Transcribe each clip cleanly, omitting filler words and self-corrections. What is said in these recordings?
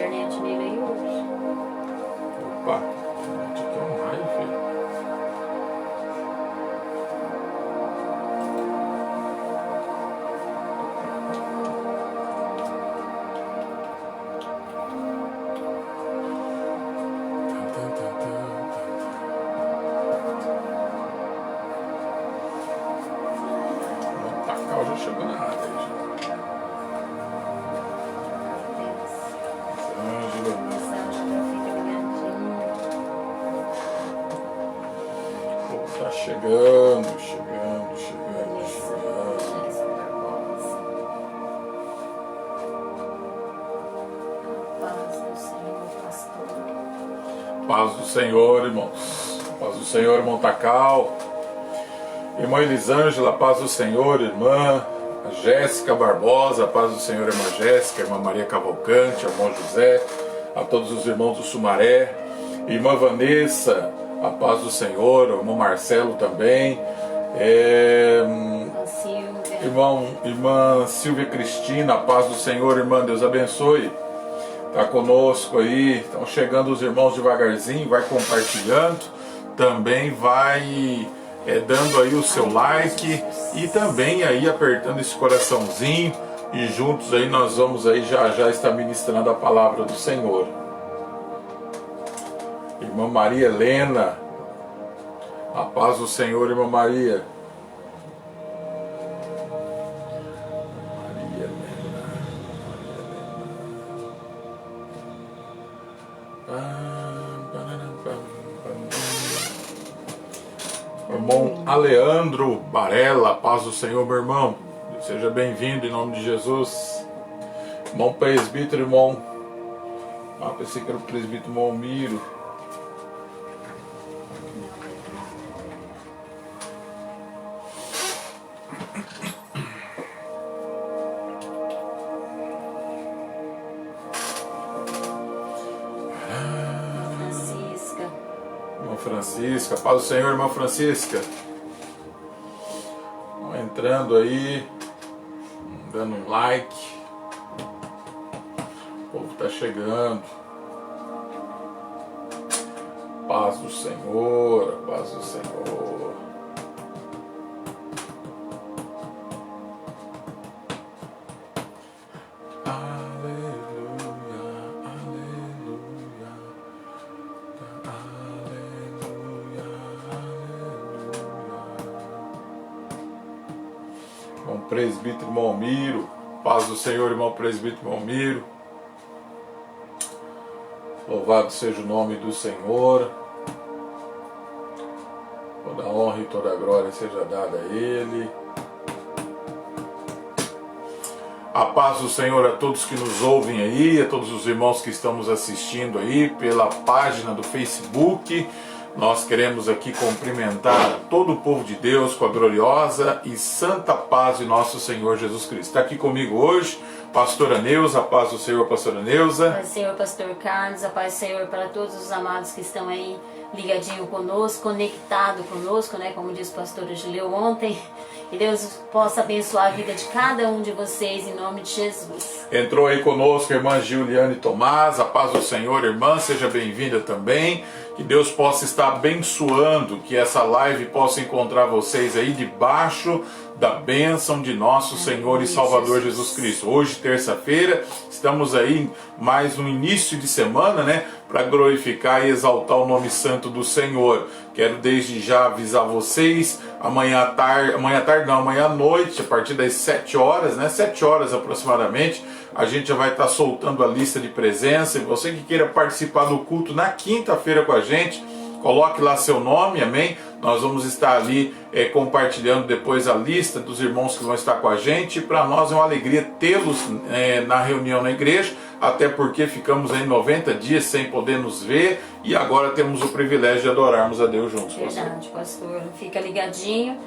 internet nele aí hoje. Opa, aqui é um raio, filho. Montacal já chegou na área aí, já. Tá chegando. Paz do Senhor, irmãos. Paz do Senhor, Montacal. Irmã Elisângela, paz do Senhor, irmã. A Jéssica Barbosa, paz do Senhor, irmã Jéssica. Irmã Maria Cavalcante, irmão José. A todos os irmãos do Sumaré. Irmã Vanessa, a paz do Senhor. O irmão Marcelo também. Irmã Silvia Cristina, a paz do Senhor, irmã. Deus abençoe. Está conosco aí, estão chegando os irmãos devagarzinho, vai compartilhando, também vai dando aí o seu like e também aí apertando esse coraçãozinho e juntos aí nós vamos aí já estar ministrando a palavra do Senhor. Irmã Maria Helena, a paz do Senhor, irmã Maria. Irmão Aleandro Barella, paz do Senhor, meu irmão. Seja bem-vindo em nome de Jesus. Irmão presbítero, irmão. Pensei que era o presbítero Malmiro. Francisca, paz do Senhor, irmã Francisca. Vão entrando aí, dando um like. O povo está chegando. Paz do Senhor, paz do Senhor. Presbítero Malmiro, paz do Senhor, irmão presbítero Malmiro. Louvado seja o nome do Senhor. Toda honra e toda glória seja dada a Ele. A paz do Senhor a todos que nos ouvem aí, a todos os irmãos que estamos assistindo aí pela página do Facebook. Nós queremos aqui cumprimentar todo o povo de Deus com a gloriosa e santa paz de nosso Senhor Jesus Cristo. Está aqui comigo hoje, pastora Neuza, a paz do Senhor, pastora Neuza. A paz do Senhor, pastor Carlos, a paz do Senhor para todos os amados que estão aí ligadinho conosco, conectado conosco, né? Como disse o pastor Gileu ontem. Que Deus possa abençoar a vida de cada um de vocês em nome de Jesus. Entrou aí conosco a irmã Giuliane Tomás, a paz do Senhor, irmã, seja bem-vinda também. Que Deus possa estar abençoando, que essa live possa encontrar vocês aí debaixo da bênção de nosso Senhor e Salvador Jesus Cristo. Hoje, terça-feira, estamos aí mais no início de semana, né? Para glorificar e exaltar o nome santo do Senhor. Quero desde já avisar vocês, amanhã à noite, a partir das 7 horas, né? 7 horas aproximadamente, a gente já vai estar soltando a lista de presença. E você que queira participar do culto na quinta-feira com a gente, coloque lá seu nome, amém? Nós vamos estar ali compartilhando depois a lista dos irmãos que vão estar com a gente. Para nós é uma alegria tê-los na reunião na igreja, até porque ficamos aí 90 dias sem poder nos ver e agora temos o privilégio de adorarmos a Deus juntos. Verdade, pastor. Fica ligadinho,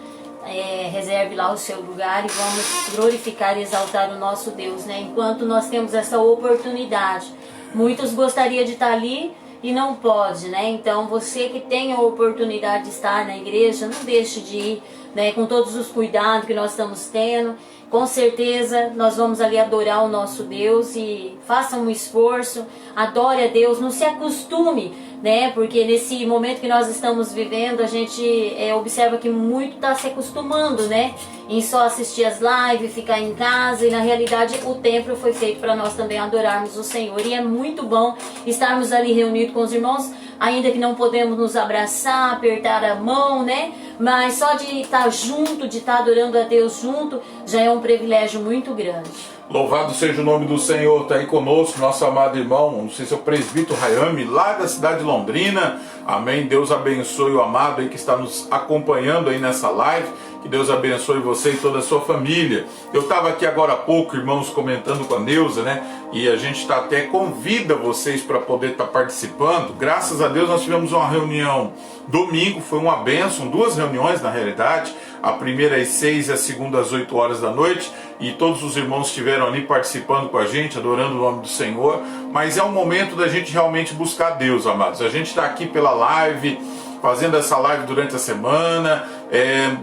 reserve lá o seu lugar e vamos glorificar e exaltar o nosso Deus, né? Enquanto nós temos essa oportunidade. Muitos gostariam de estar ali, e não pode, né? Então você que tem a oportunidade de estar na igreja, não deixe de ir, né? Com todos os cuidados que nós estamos tendo. Com certeza nós vamos ali adorar o nosso Deus e faça um esforço, adore a Deus, não se acostume, né? Porque nesse momento que nós estamos vivendo, a gente observa que muito está se acostumando, né? Em só assistir as lives, ficar em casa, e na realidade o templo foi feito para nós também adorarmos o Senhor. E é muito bom estarmos ali reunidos com os irmãos, ainda que não podemos nos abraçar, apertar a mão, né? Mas só de estar junto, de estar adorando a Deus junto, já é um privilégio muito grande. Louvado seja o nome do Senhor, está aí conosco, nosso amado irmão, não sei se é o presbítero Rayami, lá da cidade de Londrina. Amém. Deus abençoe o amado aí que está nos acompanhando aí nessa live. Que Deus abençoe você e toda a sua família. Eu estava aqui agora há pouco, irmãos, comentando com a Neuza, né? E a gente até convida vocês para poder estar participando. Graças a Deus nós tivemos uma reunião domingo, foi uma bênção, 2 reuniões na realidade. A primeira às 6 e a segunda às 8 horas da noite. E todos os irmãos estiveram ali participando com a gente, adorando o nome do Senhor. Mas é um momento da gente realmente buscar Deus, amados. A gente está aqui pela live, fazendo essa live durante a semana,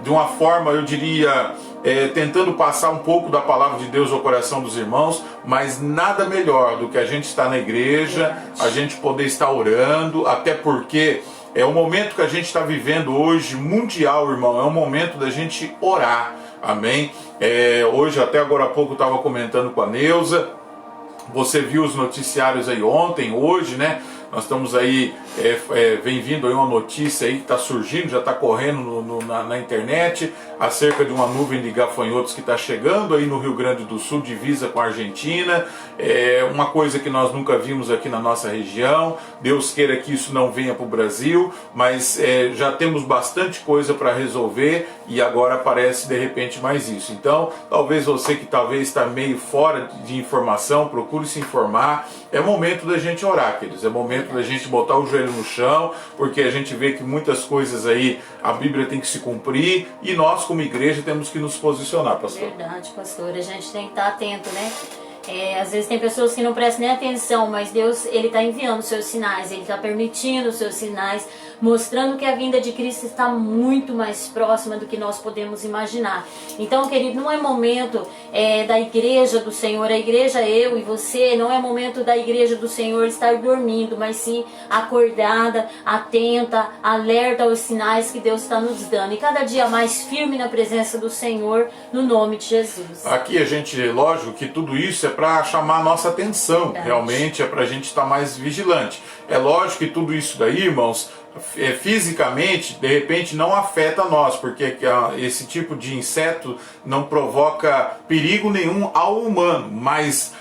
de uma forma, eu diria, tentando passar um pouco da palavra de Deus ao coração dos irmãos, mas nada melhor do que a gente estar na igreja, a gente poder estar orando, até porque é o momento que a gente está vivendo hoje, mundial, irmão, é um momento da gente orar, amém? Hoje, até agora há pouco, eu estava comentando com a Neuza, você viu os noticiários aí ontem, hoje, né? Nós estamos aí, vem vindo aí uma notícia aí que está surgindo, já está correndo na internet, acerca de uma nuvem de gafanhotos que está chegando aí no Rio Grande do Sul, divisa com a Argentina. Uma coisa que nós nunca vimos aqui na nossa região. Deus queira que isso não venha para o Brasil, mas já temos bastante coisa para resolver e agora aparece de repente mais isso. Então, talvez você que talvez está meio fora de informação, procure se informar. É momento da gente orar, queridos, é momento da gente botar o joelho no chão, porque a gente vê que muitas coisas aí, a Bíblia tem que se cumprir, e nós como igreja temos que nos posicionar, pastor. Verdade, pastor, a gente tem que estar atento, né? Às vezes tem pessoas que não prestam nem atenção, mas Deus, Ele está enviando os seus sinais, Ele está permitindo os seus sinais, mostrando que a vinda de Cristo está muito mais próxima do que nós podemos imaginar. Então, querido, não é momento da igreja do Senhor, a igreja, eu e você, não é momento da igreja do Senhor estar dormindo, mas sim acordada, atenta, alerta aos sinais que Deus está nos dando. E cada dia mais firme na presença do Senhor, no nome de Jesus. Aqui a gente, lógico que tudo isso é para chamar a nossa atenção, realmente é para a gente estar mais vigilante. É lógico que tudo isso daí, irmãos, fisicamente, de repente não afeta nós, porque esse tipo de inseto não provoca perigo nenhum ao humano, mas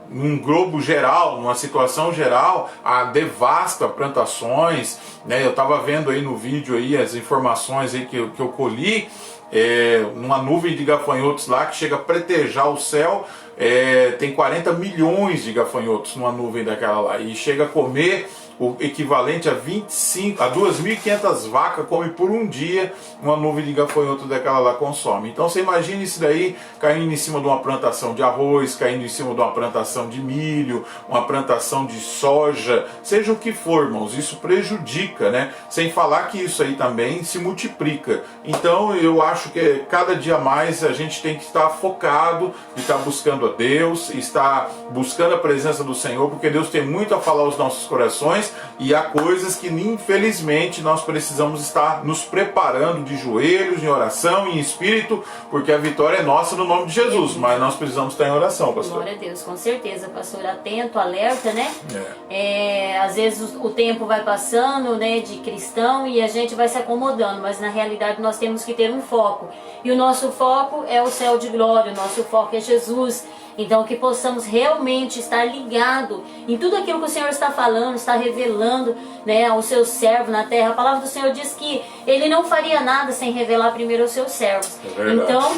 num globo geral, numa situação geral, devasta plantações, né? Eu estava vendo aí no vídeo aí as informações aí que eu colhi, uma nuvem de gafanhotos lá que chega a pretejar o céu. Tem 40 milhões de gafanhotos numa nuvem daquela lá, e chega a comer o equivalente a 2.500 vacas come por um dia, uma nuvem de gafanhoto daquela lá consome. Então você imagina isso daí caindo em cima de uma plantação de arroz, caindo em cima de uma plantação de milho, uma plantação de soja, seja o que for, irmãos, isso prejudica, né? Sem falar que isso aí também se multiplica. Então eu acho que cada dia mais a gente tem que estar focado e estar buscando a Deus, estar buscando a presença do Senhor, porque Deus tem muito a falar aos nossos corações. E há coisas que infelizmente nós precisamos estar nos preparando de joelhos, em oração, em espírito, porque a vitória é nossa no nome de Jesus, mas nós precisamos estar em oração, pastor. Glória a Deus, com certeza, pastor, atento, alerta, né? Às vezes o tempo vai passando, né, de cristão, e a gente vai se acomodando, mas na realidade nós temos que ter um foco, e o nosso foco é o céu de glória, o nosso foco é Jesus. Então que possamos realmente estar ligado em tudo aquilo que o Senhor está falando, está revelando, né, ao seu servo na terra. A palavra do Senhor diz que Ele não faria nada sem revelar primeiro aos seus servos. Então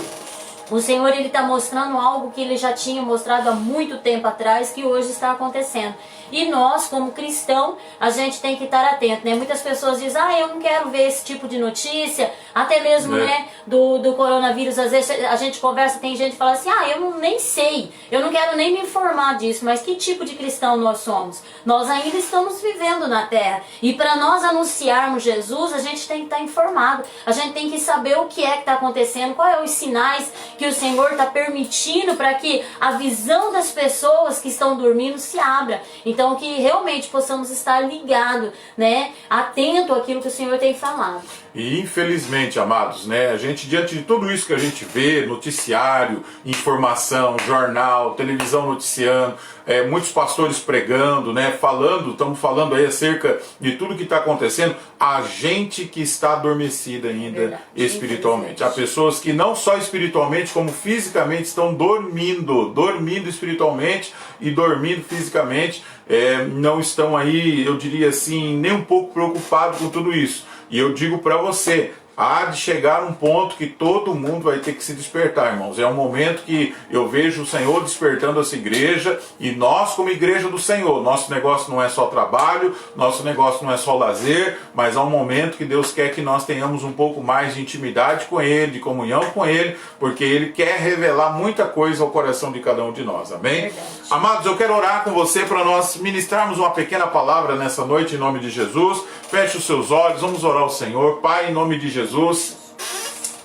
o Senhor, Ele está mostrando algo que Ele já tinha mostrado há muito tempo atrás, que hoje está acontecendo. E nós, como cristão, a gente tem que estar atento, né? Muitas pessoas dizem, eu não quero ver esse tipo de notícia, até mesmo, né, do coronavírus, às vezes a gente conversa, tem gente que fala assim, eu nem sei, eu não quero nem me informar disso, mas que tipo de cristão nós somos? Nós ainda estamos vivendo na terra, e para nós anunciarmos Jesus, a gente tem que estar informado, a gente tem que saber o que é que está acontecendo, quais são os sinais que o Senhor está permitindo para que a visão das pessoas que estão dormindo se abra. Então que realmente possamos estar ligados, né, atento àquilo que o Senhor tem falado. E infelizmente, amados, né, a gente, diante de tudo isso que a gente vê, noticiário, informação, jornal, televisão noticiando, muitos pastores pregando, né, estamos falando aí acerca de tudo que está acontecendo, a gente que está adormecida ainda. Verdade. Espiritualmente. Há pessoas que não só espiritualmente, como fisicamente estão dormindo espiritualmente e dormindo fisicamente, não estão aí, eu diria assim, nem um pouco preocupados com tudo isso. E eu digo para você, há de chegar um ponto que todo mundo vai ter que se despertar, irmãos. É um momento que eu vejo o Senhor despertando essa igreja, e nós como igreja do Senhor, nosso negócio não é só trabalho, nosso negócio não é só lazer, mas há um momento que Deus quer que nós tenhamos um pouco mais de intimidade com Ele, de comunhão com Ele, porque Ele quer revelar muita coisa ao coração de cada um de nós, amém? Verdade. Amados, eu quero orar com você para nós ministrarmos uma pequena palavra nessa noite em nome de Jesus. Feche os seus olhos, vamos orar ao Senhor. Pai, em nome de Jesus,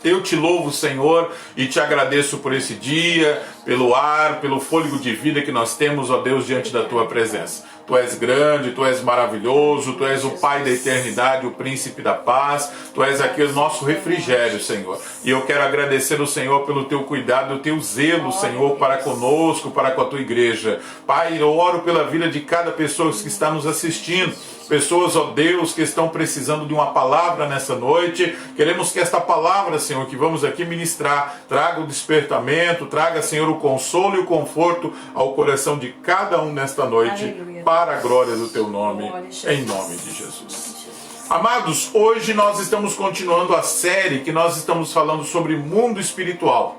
eu te louvo, Senhor, e te agradeço por esse dia, pelo ar, pelo fôlego de vida que nós temos, ó Deus, diante da tua presença. Tu és grande, Tu és maravilhoso, Tu és o Pai da eternidade, o Príncipe da paz, Tu és aqui o nosso refrigério, Senhor. E eu quero agradecer ao Senhor pelo Teu cuidado, o Teu zelo, Senhor, para conosco, para com a Tua igreja. Pai, eu oro pela vida de cada pessoa que está nos assistindo. Pessoas, ó Deus, que estão precisando de uma palavra nessa noite. Queremos que esta palavra, Senhor, que vamos aqui ministrar, traga o despertamento, traga, Senhor, o consolo e o conforto ao coração de cada um nesta noite. Aleluia. Para a glória do Teu nome, em nome de Jesus. Amados, hoje nós estamos continuando a série que nós estamos falando sobre mundo espiritual.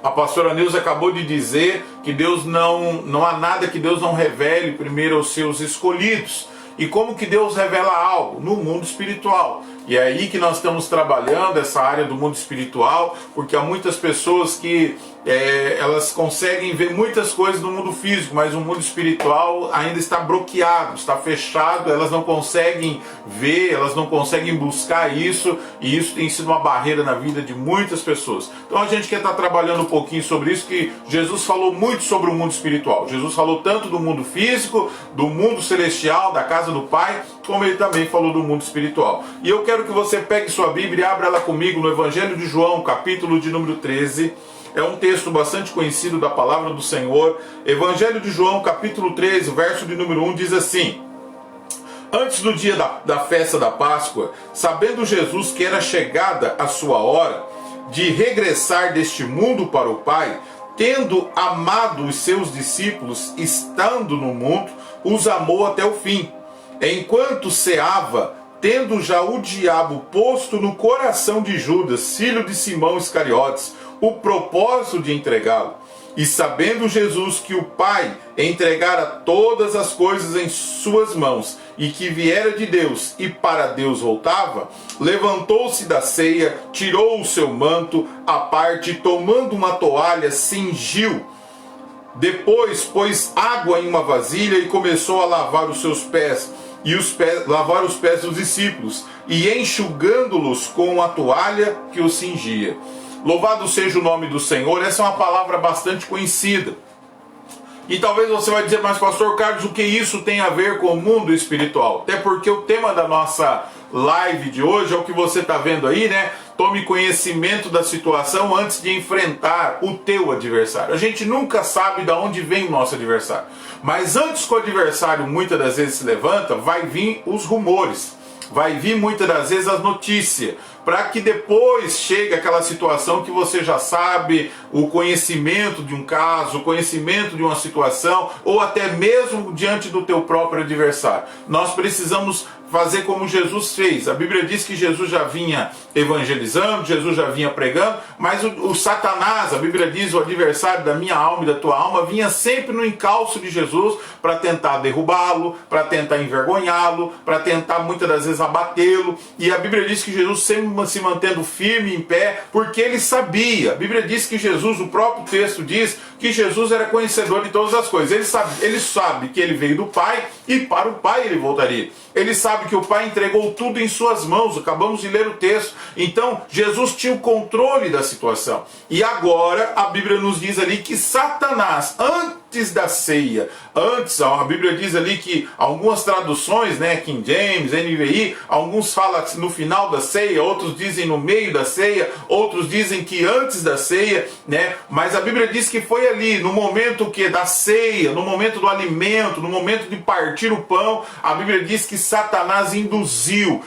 A pastora Neuza acabou de dizer que Deus não há nada que Deus não revele primeiro aos seus escolhidos. E como que Deus revela algo? No mundo espiritual. E é aí que nós estamos trabalhando essa área do mundo espiritual, porque há muitas pessoas que elas conseguem ver muitas coisas no mundo físico, mas o mundo espiritual ainda está bloqueado, está fechado, elas não conseguem ver, elas não conseguem buscar isso, e isso tem sido uma barreira na vida de muitas pessoas. Então a gente quer estar trabalhando um pouquinho sobre isso, que Jesus falou muito sobre o mundo espiritual. Jesus falou tanto do mundo físico, do mundo celestial, da casa do Pai, como ele também falou do mundo espiritual. E eu quero que você pegue sua Bíblia e abra ela comigo no Evangelho de João, capítulo de número 13. É um texto bastante conhecido da palavra do Senhor. Evangelho de João, capítulo 13, verso de número 1, diz assim: Antes do dia da festa da Páscoa, sabendo Jesus que era chegada a sua hora de regressar deste mundo para o Pai, tendo amado os seus discípulos, estando no mundo, os amou até o fim. Enquanto ceava, tendo já o diabo posto no coração de Judas, filho de Simão Iscariotes, o propósito de entregá-lo, e sabendo Jesus que o Pai entregara todas as coisas em suas mãos, e que viera de Deus e para Deus voltava, levantou-se da ceia, tirou o seu manto à parte, e tomando uma toalha, cingiu. Depois pôs água em uma vasilha e começou a lavar os seus pés, lavar os pés dos discípulos, e enxugando-los com a toalha que os cingia. Louvado seja o nome do Senhor. Essa é uma palavra bastante conhecida. E talvez você vai dizer, mas pastor Carlos, o que isso tem a ver com o mundo espiritual? Até porque o tema da nossa live de hoje é o que você está vendo aí, né? Tome conhecimento da situação antes de enfrentar o teu adversário. A gente nunca sabe de onde vem o nosso adversário. Mas antes que o adversário muitas das vezes se levanta, vai vir os rumores. Vai vir muitas das vezes as notícias, para que depois chegue aquela situação que você já sabe, o conhecimento de um caso, o conhecimento de uma situação, ou até mesmo diante do teu próprio adversário. Nós precisamos fazer como Jesus fez. A Bíblia diz que Jesus já vinha evangelizando, Jesus já vinha pregando, mas o Satanás, a Bíblia diz, o adversário da minha alma e da tua alma, vinha sempre no encalço de Jesus para tentar derrubá-lo, para tentar envergonhá-lo, para tentar muitas das vezes abatê-lo. E a Bíblia diz que Jesus sempre se mantendo firme, em pé, porque ele sabia. A Bíblia diz que Jesus, o próprio texto diz que Jesus era conhecedor de todas as coisas. Ele sabe que ele veio do Pai e para o Pai ele voltaria. Ele sabe que o Pai entregou tudo em suas mãos. Acabamos de ler o texto. Então, Jesus tinha o controle da situação. E agora, a Bíblia nos diz ali que Satanás, antes da ceia, a Bíblia diz ali que algumas traduções, né, King James, NVI, alguns falam no final da ceia, outros dizem no meio da ceia, outros dizem que antes da ceia, né, mas a Bíblia diz que foi ali, no momento da ceia, no momento do alimento, no momento de partir o pão, a Bíblia diz que Satanás induziu,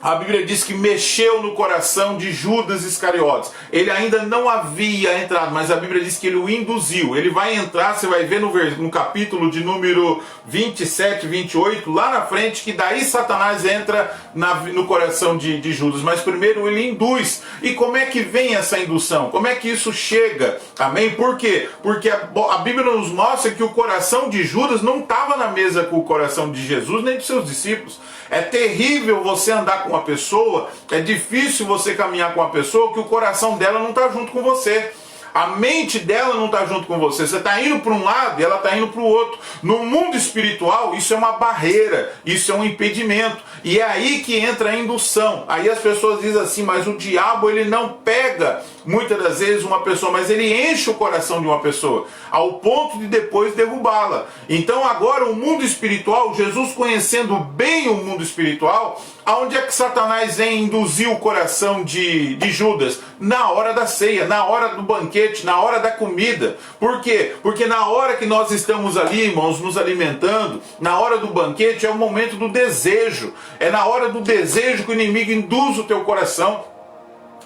a Bíblia diz que mexeu no coração de Judas Iscariotes. Ele ainda não havia entrado, mas a Bíblia diz que ele o induziu. Ele vai entrar, você vai ver no capítulo de número 27, 28, lá na frente, que daí Satanás entra no coração de Judas. Mas primeiro ele induz. E como é que vem essa indução? Como é que isso chega? Amém? Por quê? Porque a Bíblia nos mostra que o coração de Judas não estava na mesa com o coração de Jesus nem dos seus discípulos. É terrível você andar com uma pessoa, é difícil você caminhar com uma pessoa que o coração dela não está junto com você. A mente dela não está junto com você. Você está indo para um lado e ela está indo para o outro. No mundo espiritual, isso é uma barreira, isso é um impedimento. E é aí que entra a indução. Aí as pessoas dizem assim, mas o diabo ele não pega muitas das vezes uma pessoa, mas ele enche o coração de uma pessoa, ao ponto de depois derrubá-la. Então agora o mundo espiritual, Jesus conhecendo bem o mundo espiritual, aonde é que Satanás vem induzir o coração de Judas? Na hora da ceia, na hora do banquete, na hora da comida. Por quê? Porque na hora que nós estamos ali, irmãos, nos alimentando, na hora do banquete é o momento do desejo. É na hora do desejo que o inimigo induz o teu coração.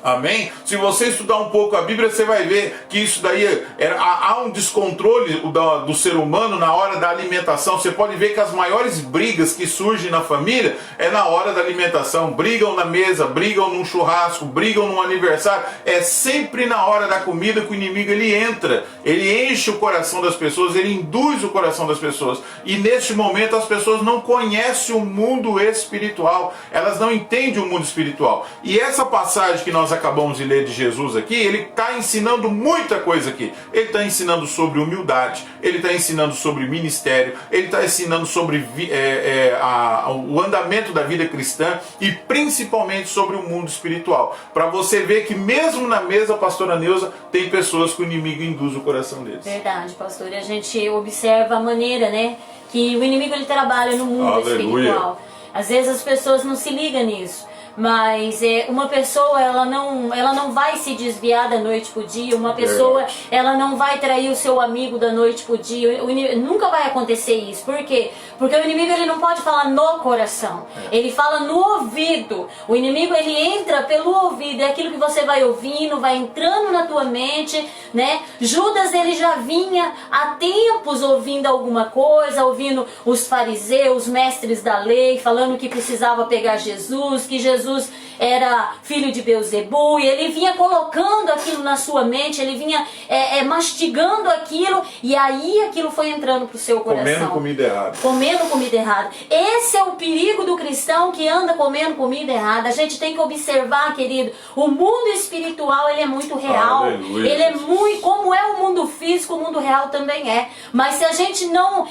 Amém? Se você estudar um pouco a Bíblia, você vai ver que isso daí há um descontrole do ser humano na hora da alimentação. Você pode ver que as maiores brigas que surgem na família é na hora da alimentação. Brigam na mesa, brigam num churrasco, brigam num aniversário. É sempre na hora da comida que o inimigo ele entra. Ele enche o coração das pessoas, ele induz o coração das pessoas. E neste momento as pessoas não conhecem o mundo espiritual. Elas não entendem o mundo espiritual. E essa passagem que nós acabamos de ler de Jesus aqui, ele está ensinando muita coisa aqui. Ele está ensinando sobre humildade, ele está ensinando sobre ministério, ele está ensinando sobre o andamento da vida cristã e principalmente sobre o mundo espiritual. Para você ver que mesmo na mesa, pastora Neuza, tem pessoas que o inimigo induz o coração deles. Verdade, pastor. E a gente observa a maneira, né, que o inimigo ele trabalha no mundo espiritual. Às vezes as pessoas não se ligam nisso. Mas uma pessoa ela não vai se desviar da noite pro dia, uma pessoa ela não vai trair o seu amigo da noite pro dia, nunca vai acontecer isso. Por quê? Porque o inimigo ele não pode falar no coração, ele fala no ouvido. O inimigo ele entra pelo ouvido, é aquilo que você vai ouvindo, vai entrando na tua mente, né? Judas ele já vinha há tempos ouvindo alguma coisa, ouvindo os fariseus, os mestres da lei, falando que precisava pegar Jesus, que Jesus era filho de Beelzebu, e ele vinha colocando aquilo na sua mente, ele vinha mastigando aquilo, e aí aquilo foi entrando pro seu coração. Comendo comida errada. Comendo comida errada. Esse é o perigo do cristão que anda comendo comida errada. A gente tem que observar, querido, o mundo espiritual ele é muito real. Aleluia. Ele é muito, como é o mundo físico, o mundo real também é. Mas se a gente não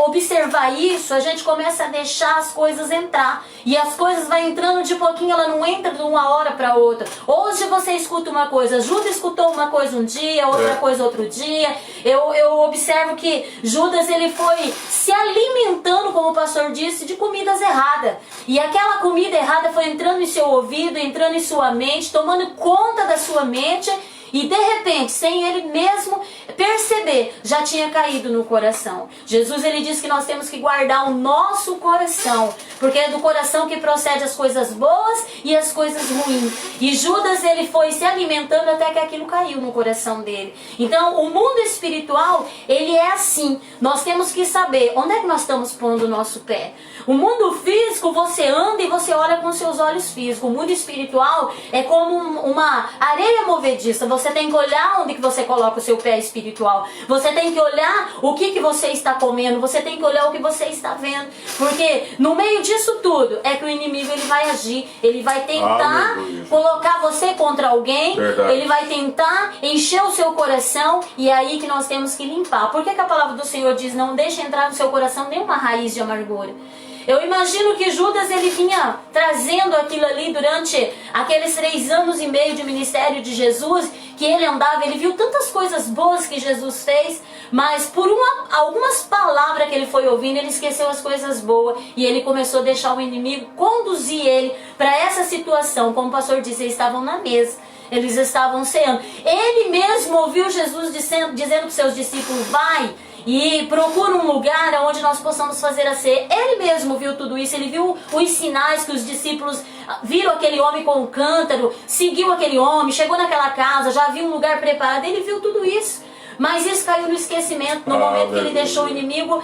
observar isso, a gente começa a deixar as coisas entrar. E as coisas vão entrando de pouquinho, ela não entra de uma hora para outra. Hoje você escuta uma coisa, Judas escutou uma coisa um dia, outra coisa outro dia. Eu observo que Judas ele foi se alimentando, como o pastor disse, de comidas erradas. E aquela comida errada foi entrando em seu ouvido, entrando em sua mente, tomando conta da sua mente. E de repente, sem ele mesmo perceber, já tinha caído no coração. Jesus, ele diz que nós temos que guardar o nosso coração, porque é do coração que procede as coisas boas e as coisas ruins. E Judas, ele foi se alimentando até que aquilo caiu no coração dele. Então, o mundo espiritual, ele é assim. Nós temos que saber onde é que nós estamos pondo o nosso pé. O mundo físico, você anda e você olha com seus olhos físicos. O mundo espiritual é como uma areia movediça. Você tem que olhar onde que você coloca o seu pé espiritual. Você tem que olhar o que você está comendo. Você tem que olhar o que você está vendo. Porque no meio disso tudo é que o inimigo, ele vai agir. Ele vai tentar colocar você contra alguém. Verdade. Ele vai tentar encher o seu coração. E é aí que nós temos que limpar. Por que a palavra do Senhor diz: não deixe entrar no seu coração nenhuma raiz de amargura? Eu imagino que Judas, ele vinha trazendo aquilo ali durante aqueles 3 anos e meio de ministério de Jesus, que ele andava, ele viu tantas coisas boas que Jesus fez, mas por algumas palavras que ele foi ouvindo, ele esqueceu as coisas boas e ele começou a deixar o inimigo conduzir ele para essa situação. Como o pastor disse, eles estavam na mesa, eles estavam ceando. Ele mesmo ouviu Jesus dizendo para os seus discípulos: vai e procura um lugar onde nós possamos fazer a ceia. Ele mesmo viu tudo isso, ele viu os sinais que os discípulos viram, aquele homem com o cântaro, seguiu aquele homem, chegou naquela casa, já viu um lugar preparado, ele viu tudo isso. Mas isso caiu no esquecimento no momento que ele deixou o inimigo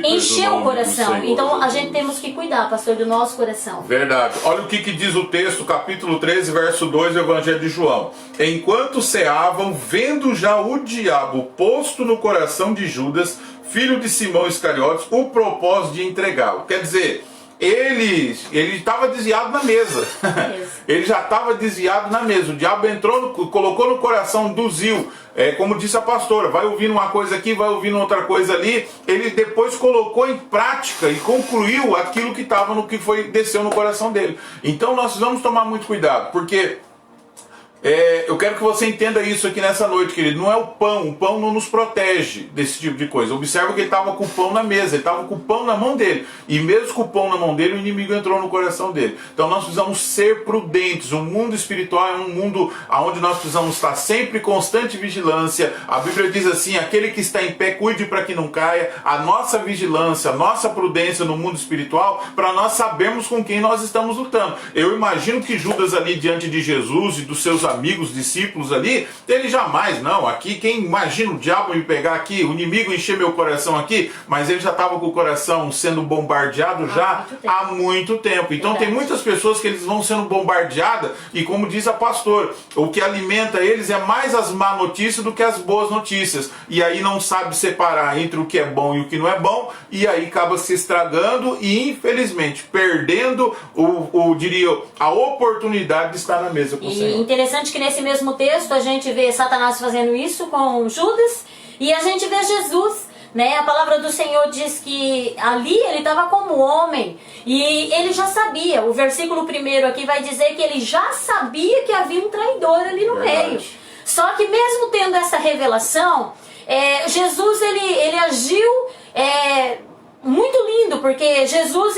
encher o coração. Então a gente temos que cuidar, pastor, do nosso coração. Verdade. Olha o que diz o texto, capítulo 13, verso 2 do Evangelho de João. Enquanto ceavam, vendo já o diabo posto no coração de Judas, filho de Simão Iscariotes, o propósito de entregá-lo. Quer dizer, ele estava desviado na mesa. Ele já estava desviado na mesa. O diabo entrou, colocou no coração, induziu. Como disse a pastora, vai ouvindo uma coisa aqui, vai ouvindo outra coisa ali. Ele depois colocou em prática e concluiu aquilo que estava no que desceu no coração dele. Então nós precisamos tomar muito cuidado, porque eu quero que você entenda isso aqui nessa noite, querido. Não é o pão não nos protege desse tipo de coisa. Observa que ele estava com o pão na mesa, ele estava com o pão na mão dele. E mesmo com o pão na mão dele, o inimigo entrou no coração dele. Então nós precisamos ser prudentes. O mundo espiritual é um mundo onde nós precisamos estar sempre em constante vigilância. A Bíblia diz assim: aquele que está em pé, cuide para que não caia. A nossa vigilância, a nossa prudência no mundo espiritual, para nós sabermos com quem nós estamos lutando. Eu imagino que Judas ali diante de Jesus e dos seus amigos, discípulos ali, ele jamais, não, aqui quem imagina o diabo me pegar aqui, o inimigo encher meu coração aqui, mas ele já estava com o coração sendo bombardeado já há muito tempo. Então tem muitas pessoas que eles vão sendo bombardeadas e, como diz a pastora, o que alimenta eles é mais as má notícias do que as boas notícias, e aí não sabe separar entre o que é bom e o que não é bom, e aí acaba se estragando e infelizmente perdendo diria, a oportunidade de estar na mesa com o Senhor. Interessante que nesse mesmo texto a gente vê Satanás fazendo isso com Judas e a gente vê Jesus, né? A palavra do Senhor diz que ali ele estava como homem e ele já sabia. O versículo 1 aqui vai dizer que ele já sabia que havia um traidor ali no meio. Só que mesmo tendo essa revelação, Jesus ele agiu muito lindo, porque Jesus,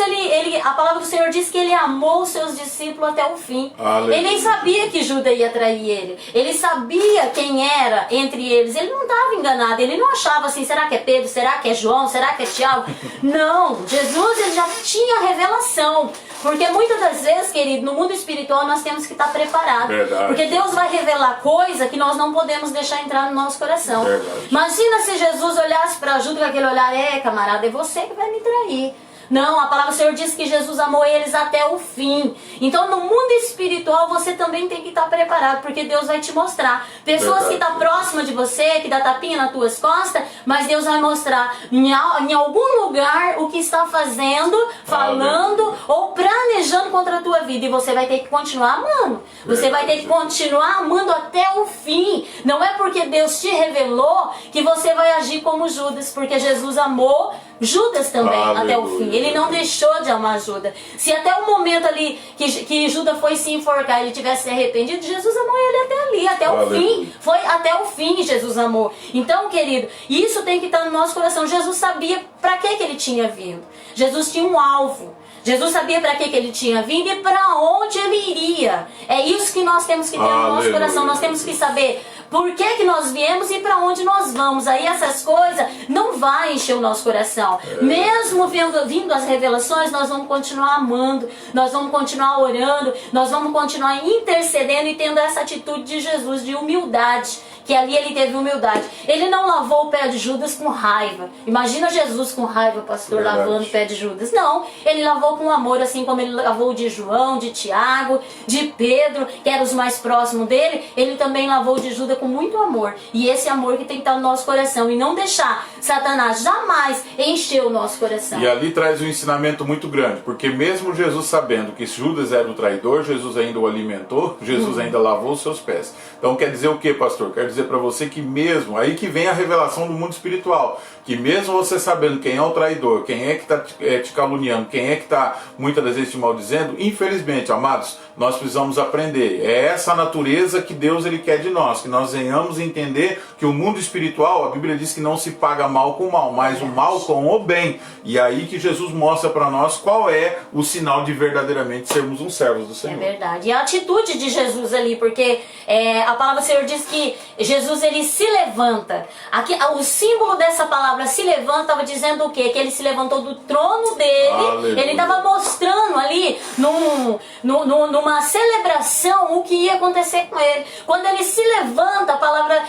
a palavra do Senhor diz que ele amou os seus discípulos até o fim. Aleluia. Ele nem sabia que Judas ia trair ele. Ele sabia quem era entre eles. Ele não estava enganado. Ele não achava assim: será que é Pedro? Será que é João? Será que é Tiago? Não. Jesus, ele já tinha revelação. Porque muitas das vezes, querido, no mundo espiritual nós temos que estar preparados. Verdade. Porque Deus vai revelar coisa que nós não podemos deixar entrar no nosso coração. Verdade. Imagina se Jesus olhasse para Judas com aquele olhar: camarada, é você que vai me trair. Não, a palavra do Senhor diz que Jesus amou eles até o fim. Então no mundo espiritual você também tem que estar preparado, porque Deus vai te mostrar pessoas que estão próximas de você, que dá tapinha nas tuas costas, mas Deus vai mostrar em algum lugar o que está fazendo, falando ou planejando contra a tua vida, e você vai ter que continuar amando. Você vai ter que continuar amando até o fim. Não é porque Deus te revelou que você vai agir como Judas, porque Jesus amou Judas também até o fim. Ele não deixou de amar Judas. Se até o momento ali que Judas foi se enforcar, ele tivesse se arrependido, Jesus amou ele até ali, até o fim. Foi até o fim Jesus amou. Então, querido, isso tem que estar no nosso coração. Jesus sabia para que ele tinha vindo. Jesus tinha um alvo. Jesus sabia para que ele tinha vindo e para onde ele iria. É isso que nós temos que ter no nosso coração. Nós temos que saber por que nós viemos e para onde nós vamos. Aí essas coisas não vai encher o nosso coração. Mesmo vindo as revelações, nós vamos continuar amando, nós vamos continuar orando, nós vamos continuar intercedendo e tendo essa atitude de Jesus, de humildade. Que ali ele teve humildade. Ele não lavou o pé de Judas com raiva. Imagina Jesus com raiva, pastor, lavando o pé de Judas. Não, ele lavou com amor, assim como ele lavou o de João, de Tiago, de Pedro, que eram os mais próximos dele. Ele também lavou o de Judas com muito amor. E esse amor que tem que estar no nosso coração. E não deixar Satanás jamais encher o nosso coração. E ali traz um ensinamento muito grande. Porque mesmo Jesus sabendo que Judas era o traidor, Jesus ainda o alimentou, Jesus ainda lavou os seus pés. Então quer dizer o que, pastor? Quer dizer para você que mesmo, aí que vem a revelação do mundo espiritual, que mesmo você sabendo quem é o traidor, quem é que está te caluniando, quem é que está muitas das vezes te maldizendo, infelizmente, amados, nós precisamos aprender. É essa natureza que Deus ele quer de nós, que nós venhamos entender que o mundo espiritual, a Bíblia diz que não se paga mal com mal, mas o mal com o bem. E aí que Jesus mostra para nós qual é o sinal de verdadeiramente sermos uns servos do Senhor. É verdade. E a atitude de Jesus ali, porque a palavra do Senhor diz que Jesus ele se levanta. Aqui, o símbolo dessa palavra se levanta estava dizendo o quê? Que ele se levantou do trono dele. Aleluia. Ele estava mostrando ali numa celebração o que ia acontecer com ele. Quando ele se levanta, a palavra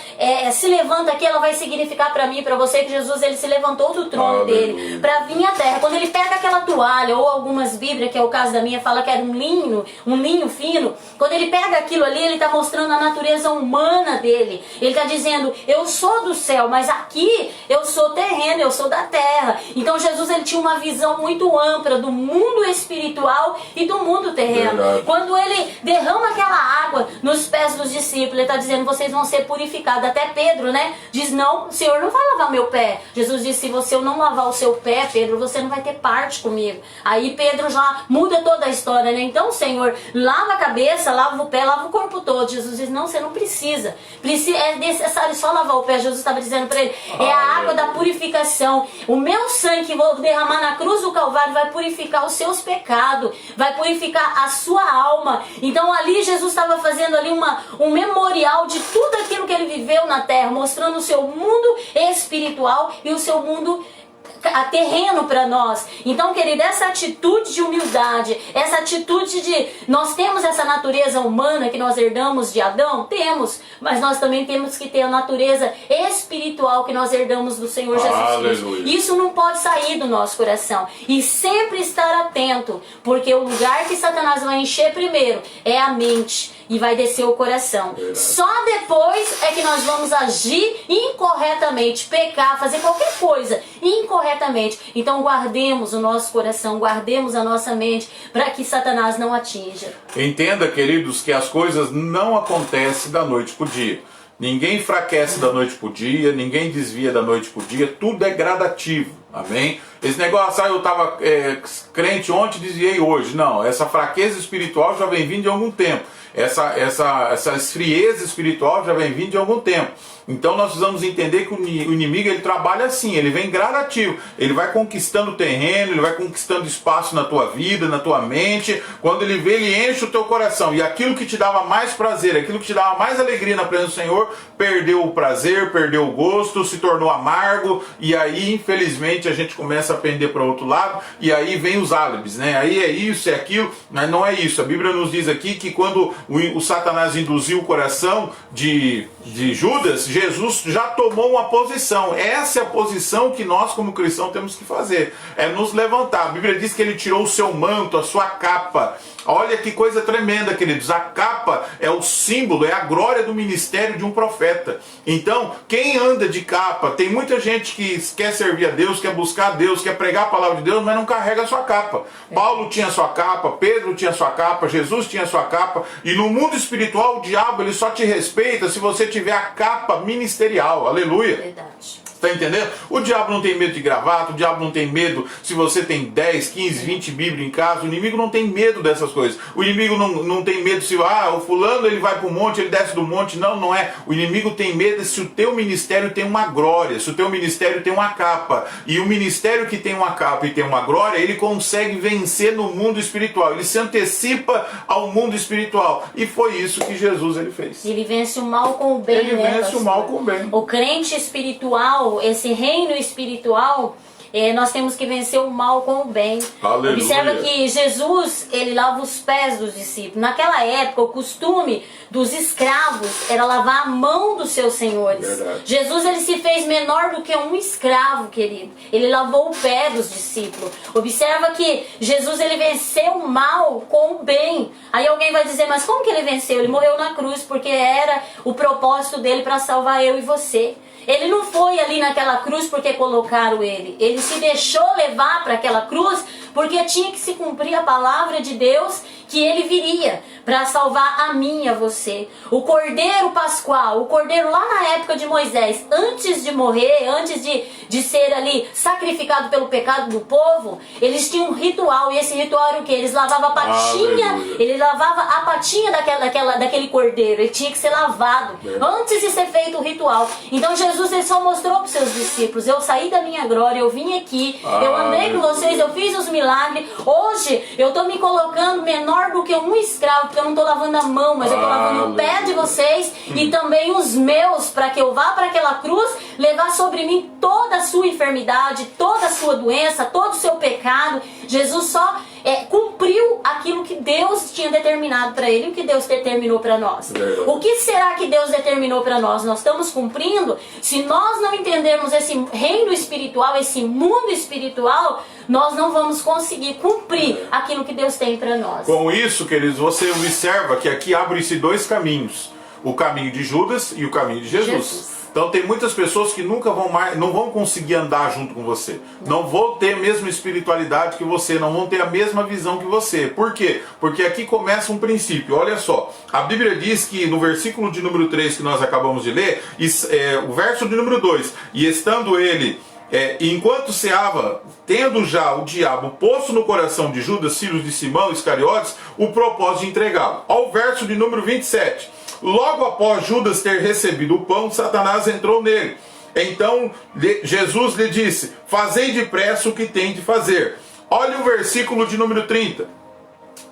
se levanta aqui, ela vai significar para mim e para você que Jesus ele se levantou do trono dele para vir à terra. Quando ele pega aquela toalha, ou algumas bíblias, que é o caso da minha, fala que era um linho fino. Quando ele pega aquilo ali, ele está mostrando a natureza humana dele. Ele está dizendo, eu sou do céu, mas aqui eu sou terreno, eu sou da terra. Então Jesus ele tinha uma visão muito ampla do mundo espiritual e do mundo terreno. Verdade. Quando ele derrama aquela água nos pés dos discípulos, ele está dizendo, vocês vão ser purificados. Até Pedro, né? Diz, não, o Senhor não vai lavar meu pé. Jesus disse, se você não lavar o seu pé, Pedro, você não vai ter parte comigo. Aí Pedro já muda toda a história, né? Então, Senhor, lava a cabeça, lava o pé, lava o corpo todo. Jesus diz, não, você não precisa. É necessário só lavar o pé. Jesus estava dizendo para ele, é a água da purificação. O meu sangue que vou derramar na cruz do Calvário vai purificar os seus pecados, vai purificar a sua alma. Então ali Jesus estava fazendo ali um memorial de tudo aquilo que ele viveu na terra, mostrando o seu mundo espiritual e o seu mundo terreno para nós. Então, querido, essa atitude de humildade, essa atitude de nós temos essa natureza humana que nós herdamos de Adão, temos, mas nós também temos que ter a natureza espiritual que nós herdamos do Senhor Jesus Cristo. Isso não pode sair do nosso coração e sempre estar atento, porque o lugar que Satanás vai encher primeiro é a mente e vai descer o coração. Verdade. Só depois é que nós vamos agir incorretamente, pecar, fazer qualquer coisa incorretamente. Então guardemos o nosso coração, guardemos a nossa mente para que Satanás não atinja. Entenda, queridos, que as coisas não acontecem da noite para o dia. Ninguém enfraquece da noite para o dia, ninguém desvia da noite para o dia, tudo é gradativo. Amém? Esse negócio, eu estava crente ontem, desviei hoje. Não, essa fraqueza espiritual já vem vindo de algum tempo. Essa esfrieza espiritual já vem vindo de algum tempo. Então nós precisamos entender que o inimigo ele trabalha assim, ele vem gradativo, ele vai conquistando terreno, ele vai conquistando espaço na tua vida, na tua mente. Quando ele vê, ele enche o teu coração, e aquilo que te dava mais prazer, aquilo que te dava mais alegria na presença do Senhor, perdeu o prazer, perdeu o gosto, se tornou amargo, e aí infelizmente a gente começa a pender para o outro lado, e aí vem os álibis, né? Aí é isso, é aquilo, mas não é isso. A Bíblia nos diz aqui que quando o Satanás induziu o coração de Judas, Jesus já tomou uma posição. Essa é a posição que nós como cristãos temos que fazer, é nos levantar. A Bíblia diz que ele tirou o seu manto, a sua capa. Olha que coisa tremenda, queridos. A capa é o símbolo, é a glória do ministério de um profeta. Então, quem anda de capa, tem muita gente que quer servir a Deus, quer buscar a Deus, quer pregar a palavra de Deus, mas não carrega a sua capa. Paulo tinha a sua capa, Pedro tinha a sua capa, Jesus tinha a sua capa, e no mundo espiritual o diabo ele só te respeita se você tiver a capa ministerial. Aleluia. Verdade. Tá entendendo? O diabo não tem medo de gravata, o diabo não tem medo se você tem 10, 15, 20 Bíblias em casa. O inimigo não tem medo dessas coisas. O inimigo não tem medo se o fulano ele vai pro monte, ele desce do monte. Não, não é. O inimigo tem medo se o teu ministério tem uma glória, se o teu ministério tem uma capa. E o ministério que tem uma capa e tem uma glória, ele consegue vencer no mundo espiritual. Ele se antecipa ao mundo espiritual. E foi isso que Jesus ele fez. Ele vence o mal com o bem, ele vence o mal com o bem. O crente espiritual, esse reino espiritual, nós temos que vencer o mal com o bem. Aleluia. Observa que Jesus, ele lava os pés dos discípulos. Naquela época, o costume dos escravos era lavar a mão dos seus senhores. Verdade. Jesus, ele se fez menor do que um escravo, querido. Ele lavou o pé dos discípulos. Observa que Jesus, ele venceu o mal com o bem. Aí alguém vai dizer, mas como que ele venceu? Ele morreu na cruz porque era o propósito dele para salvar eu e você. Ele não foi ali naquela cruz porque colocaram ele. Ele se deixou levar para aquela cruz porque tinha que se cumprir a palavra de Deus que ele viria para salvar a mim e a você. O Cordeiro Pascual, o Cordeiro lá na época de Moisés, antes de morrer, antes de ser ali sacrificado pelo pecado do povo, eles tinham um ritual. E esse ritual era o que? Eles lavavam a patinha, ele lavava a patinha daquele cordeiro. Ele tinha que ser lavado antes de ser feito o ritual. Então Jesus, ele só mostrou para os seus discípulos: eu saí da minha glória, eu vim aqui, eu andei com vocês, eu fiz os milagres. Hoje eu estou me colocando menor do que um escravo, porque eu não estou lavando a mão, mas eu estou lavando o pé de vocês e também os meus, para que eu vá para aquela cruz, levar sobre mim toda a sua enfermidade, toda a sua doença, todo o seu pecado. Jesus só cumpriu aquilo que Deus tinha determinado para ele, o que Deus determinou para nós. O que será que Deus determinou para nós? Nós estamos cumprindo? Se nós não entendermos esse reino espiritual, esse mundo espiritual, nós não vamos conseguir cumprir aquilo que Deus tem para nós. Com isso, queridos, você observa que aqui abrem-se dois caminhos: o caminho de Judas e o caminho de Jesus. Então tem muitas pessoas que nunca não vão conseguir andar junto com você. Não vão ter a mesma espiritualidade que você, não vão ter a mesma visão que você. Por quê? Porque aqui começa um princípio. Olha só, a Bíblia diz que no versículo de número 3 que nós acabamos de ler, o verso de número 2, e estando ele... enquanto ceava, tendo já o diabo posto no coração de Judas, filho de Simão Iscariotes, o propósito de entregá-lo. Ao verso de número 27. Logo após Judas ter recebido o pão, Satanás entrou nele. Então Jesus lhe disse: fazei depressa o que tem de fazer. Olha o versículo de número 30.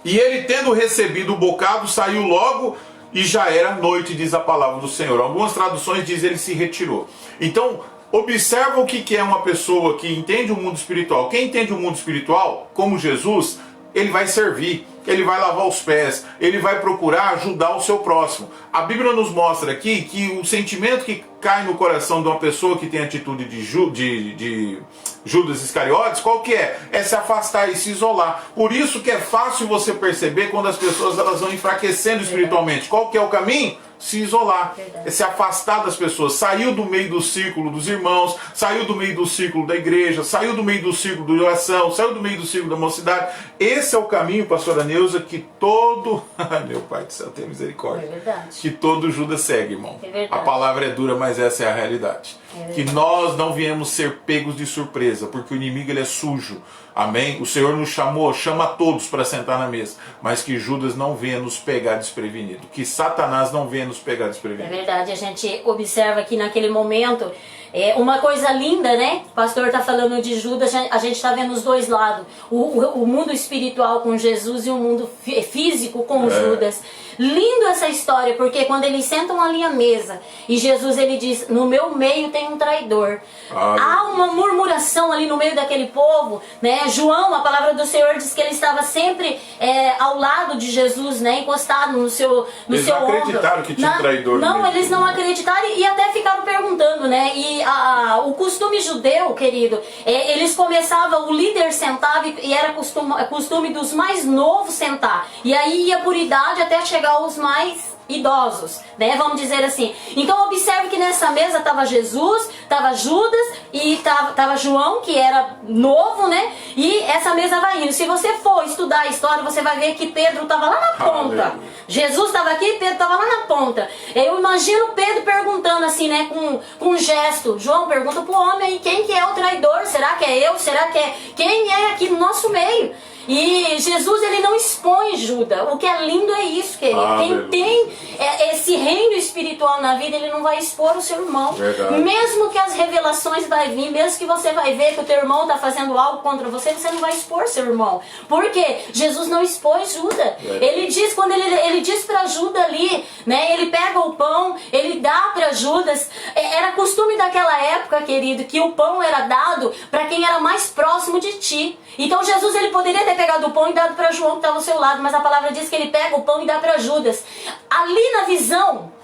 E ele, tendo recebido o bocado, saiu logo, e já era noite, diz a palavra do Senhor. Algumas traduções dizem ele se retirou. Então, observa o que é uma pessoa que entende o mundo espiritual. Quem entende o mundo espiritual, como Jesus, ele vai servir, ele vai lavar os pés, ele vai procurar ajudar o seu próximo. A Bíblia nos mostra aqui que o sentimento que cai no coração de uma pessoa que tem a atitude de Judas Iscariotes, qual que é? É se afastar e se isolar. Por isso que é fácil você perceber quando as pessoas elas vão enfraquecendo espiritualmente. Qual que é o caminho? Se isolar, se afastar das pessoas, saiu do meio do círculo dos irmãos, saiu do meio do círculo da igreja, saiu do meio do círculo de oração, saiu do meio do círculo da mocidade. Esse é o caminho, pastora Neuza, que todo... Meu Pai do céu, tenha misericórdia. É verdade. Que todo Judas segue, irmão. É verdade. A palavra é dura, mas essa é a realidade. Que nós não viemos ser pegos de surpresa, porque o inimigo ele é sujo. Amém? O Senhor nos chamou, chama todos para sentar na mesa, mas que Judas não venha nos pegar desprevenido, que Satanás não venha nos pegar desprevenido. É verdade, a gente observa aqui naquele momento uma coisa linda, né? O pastor está falando de Judas, a gente está vendo os dois lados, o mundo espiritual com Jesus e o mundo físico com Judas. Lindo essa história, porque quando eles sentam ali à mesa e Jesus ele diz: no meu meio tem um traidor. Há uma murmuração ali no meio daquele povo, né? João, a palavra do Senhor diz que ele estava sempre ao lado de Jesus, né? Encostado no seu ombro. Eles não acreditaram que tinha um traidor. Não, eles não acreditaram e até ficaram perguntando, né? E o costume judeu, querido, eles começavam, o líder sentava e era costume dos mais novos sentar. E aí ia por idade até chegar os mais idosos, né? Vamos dizer assim. Então observe que nessa mesa estava Jesus, estava Judas e estava João, que era novo, né? E essa mesa vai indo. Se você for estudar a história, você vai ver que Pedro estava lá na ponta. Jesus estava aqui e Pedro estava lá na ponta. Eu imagino Pedro perguntando assim, né? Com um gesto. João, pergunta pro homem aí, quem que é o traidor? Será que é eu? Será que é... Quem é aqui no nosso meio? E Jesus, ele não expõe Judas. O que é lindo é isso, querido. Quem tem esse reino espiritual na vida, ele não vai expor o seu irmão. Verdade. Mesmo que as revelações vai vir, mesmo que você vai ver que o teu irmão está fazendo algo contra você, você não vai expor seu irmão. Por quê? Jesus não expôs Judas. Ele diz, quando ele diz para Judas ali, né? Ele pega o pão, ele dá para Judas. Era costume daquela época, querido, que o pão era dado para quem era mais próximo de ti. Então Jesus, ele poderia ter pegado o pão e dado para João que estava ao seu lado, mas a palavra diz que ele pega o pão e dá para Judas. Ali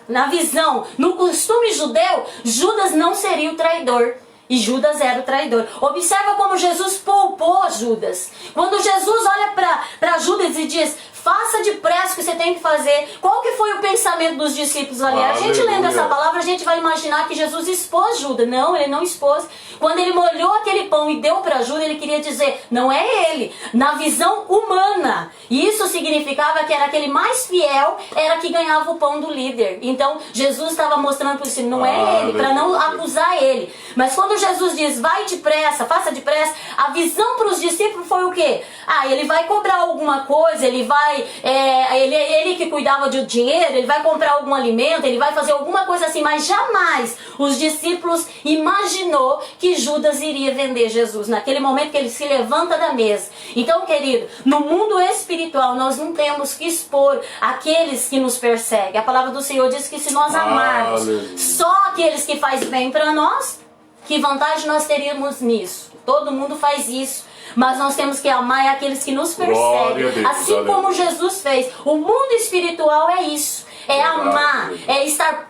na visão, no costume judeu, Judas não seria o traidor. E Judas era o traidor. Observa como Jesus poupou Judas. Quando Jesus olha para Judas e diz, faça depressa o que você tem que fazer. Qual que foi o pensamento dos discípulos ali? A gente lendo essa palavra, a gente vai imaginar que Jesus expôs Judas. Não, ele não expôs. Quando ele molhou aquele pão e deu para Judas, ele queria dizer, não é ele. Na visão humana. E isso significava que era aquele mais fiel, era que ganhava o pão do líder. Então, Jesus estava mostrando para o não é ele, para não acusar ele. Mas quando Jesus diz, vai depressa, faça depressa, a visão para os discípulos foi o quê? Ele vai cobrar alguma coisa, ele vai, ele que cuidava do dinheiro, ele vai comprar algum alimento, ele vai fazer alguma coisa assim, mas jamais os discípulos imaginou que Judas iria vender Jesus, naquele momento que ele se levanta da mesa. Então, querido, no mundo espiritual, nós não temos que expor aqueles que nos perseguem. A palavra do Senhor diz que se nós amarmos só aqueles que fazem bem para nós, que vantagem nós teríamos nisso? Todo mundo faz isso. Mas nós temos que amar aqueles que nos perseguem. Assim como Jesus fez. O mundo espiritual é isso. É amar, é estar